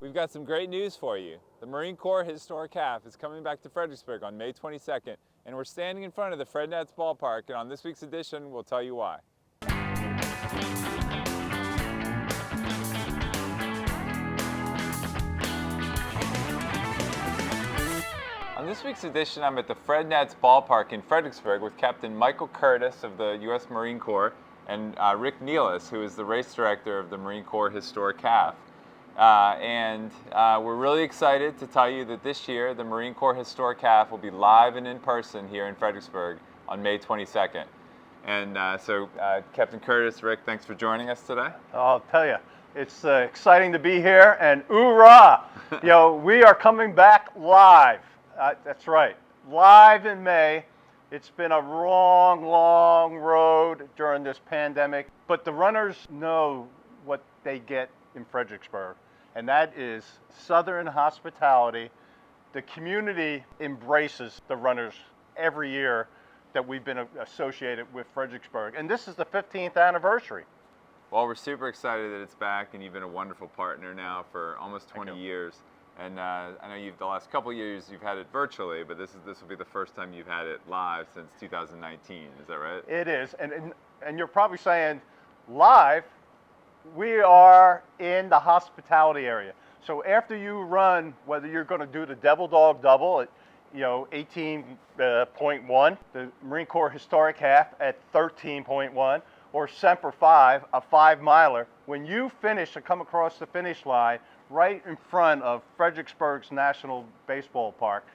We've got some great news for you. The Marine Corps Historic Half is coming back to Fredericksburg on May 22nd, and we're standing in front of the Fred Nats ballpark, and on this week's edition, we'll tell you why. On this week's edition, I'm at the Fred Nats ballpark in Fredericksburg with Captain Michael Curtis of the U.S. Marine Corps and Rick Nealis, who is the race director of the Marine Corps Historic Half. We're really excited to tell you that this year the Marine Corps Historic Half will be live and in person here in Fredericksburg on May 22nd. Captain Curtis, Rick, thanks for joining us today. I'll tell you, it's exciting to be here, and oorah! We are coming back live. That's right, live in May. It's been a long road during this pandemic, but the runners know what they get in Fredericksburg, and that is Southern hospitality. The community embraces the runners every year that we've been associated with Fredericksburg, and this is the 15th anniversary. Well, we're super excited that it's back, and you've been a wonderful partner now for almost 20 years. And I know the last couple of years you've had it virtually, but this will be the first time you've had it live since 2019. Is that right? It is, and you're probably saying, live? We are in the hospitality area. So after you run, whether you're going to do the Devil Dog Double at 18.1, the Marine Corps Historic Half at 13.1, or Semper 5, a 5-miler, when you finish and come across the finish line right in front of Fredericksburg's National Baseball Park,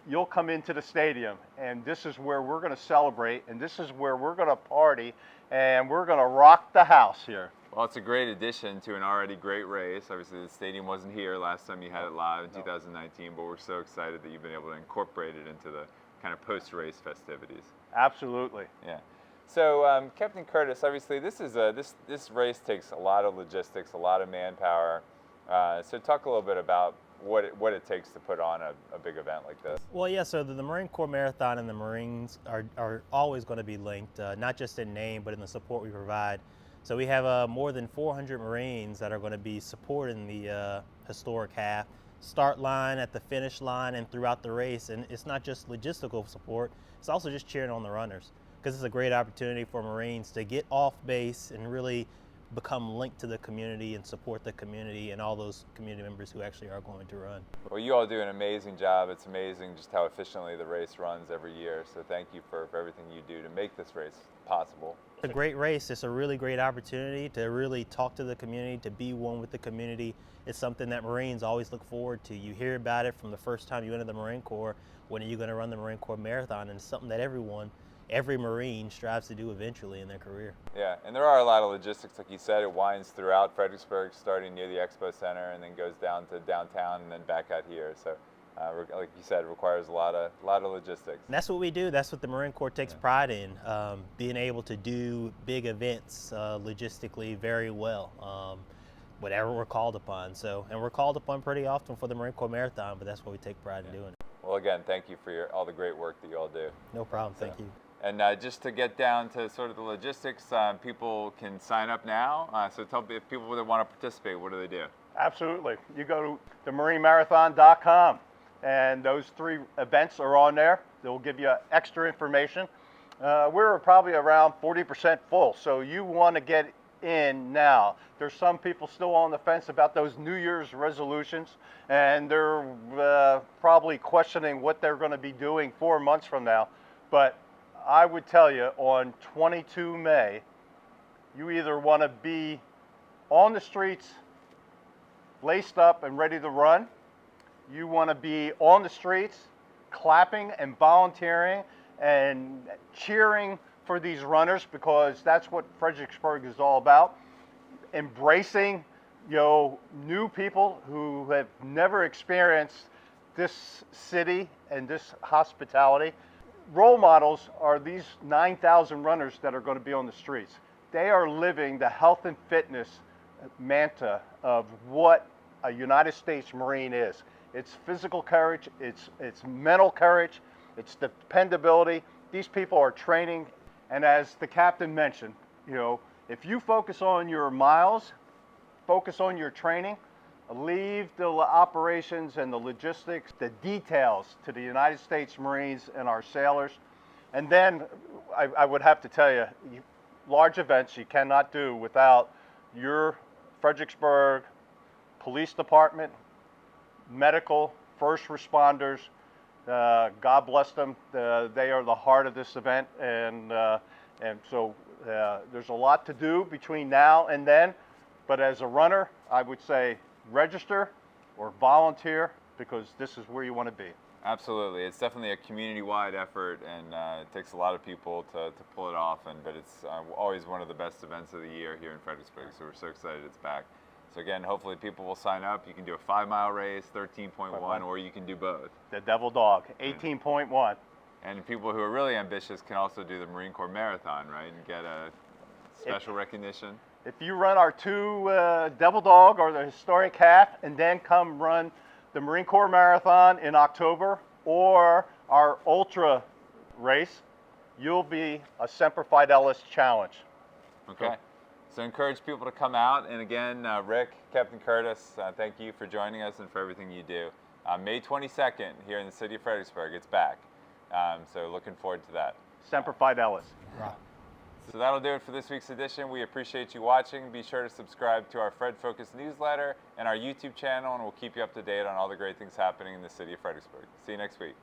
you'll come into the stadium, and this is where we're going to celebrate, and this is where we're going to party, and we're going to rock the house here. Well, it's a great addition to an already great race. Obviously, the stadium wasn't here last time you had it live in 2019, but we're so excited that you've been able to incorporate it into the kind of post-race festivities. Absolutely. Yeah. So, Captain Curtis, obviously, this race takes a lot of logistics, a lot of manpower. So, talk a little bit about what it takes to put on a big event like this. Well, yeah, so the Marine Corps Marathon and the Marines are always going to be linked, not just in name, but in the support we provide. So we have more than 400 Marines that are going to be supporting the historic half, start line, at the finish line, and throughout the race. And it's not just logistical support, it's also just cheering on the runners, because it's a great opportunity for Marines to get off base and really become linked to the community and support the community and all those community members who actually are going to run. Well, you all do an amazing job. It's amazing just how efficiently the race runs every year. So thank you for everything you do to make this race possible. It's a great race. It's a really great opportunity to really talk to the community, to be one with the community. It's something that Marines always look forward to. You hear about it from the first time you enter the Marine Corps. When are you going to run the Marine Corps Marathon? And it's something that every Marine strives to do eventually in their career. Yeah, and there are a lot of logistics, like you said. It winds throughout Fredericksburg, starting near the Expo Center, and then goes down to downtown and then back out here. So, like you said, it requires a lot of logistics. And that's what we do. That's what the Marine Corps takes pride in, being able to do big events logistically very well, whatever we're called upon. So, and we're called upon pretty often for the Marine Corps Marathon, but that's what we take pride in doing. Well, again, thank you for all the great work that you all do. No problem. Thank you. And just to get down to sort of the logistics, people can sign up now. So tell me, if people that want to participate, what do they do? Absolutely. You go to themarinemarathon.com, and those 3 events are on there. They'll give you extra information. We're probably around 40% full, so you want to get in now. There's some people still on the fence about those New Year's resolutions, and they're probably questioning what they're going to be doing 4 months from now. But I would tell you, on 22 May, you either want to be on the streets, laced up and ready to run. You want to be on the streets, clapping and volunteering and cheering for these runners, because that's what Fredericksburg is all about. Embracing, new people who have never experienced this city and this hospitality. Role models are these 9,000 runners that are going to be on the streets. They are living the health and fitness mantra of what a United States Marine is. It's physical courage, it's mental courage, it's dependability. These people are training, and as the captain mentioned, if you focus on your miles, focus on your training, leave the operations and the logistics, the details to the United States Marines and our sailors. And then I would have to tell you, large events you cannot do without your Fredericksburg Police Department, medical, first responders. God bless them. They are the heart of this event, and so there's a lot to do between now and then. But as a runner, I would say register or volunteer, because this is where you want to be. Absolutely, it's definitely a community-wide effort, and it takes a lot of people to pull it off. But it's always one of the best events of the year here in Fredericksburg. So we're so excited it's back. So again, hopefully people will sign up. You can do a 5-mile race, 13.1, or you can do both. The Devil Dog, 18.1. And people who are really ambitious can also do the Marine Corps Marathon, right, and get a special recognition. If you run our 2 Devil Dog or the Historic Half, and then come run the Marine Corps Marathon in October or our Ultra race, you'll be a Semper Fidelis challenge. Okay. So encourage people to come out. And again, Rick, Captain Curtis, thank you for joining us and for everything you do. May 22nd here in the city of Fredericksburg, it's back. So looking forward to that. Semper Fidelis. Right. So that'll do it for this week's edition. We appreciate you watching. Be sure to subscribe to our Fred Focus newsletter and our YouTube channel, and we'll keep you up to date on all the great things happening in the city of Fredericksburg. See you next week.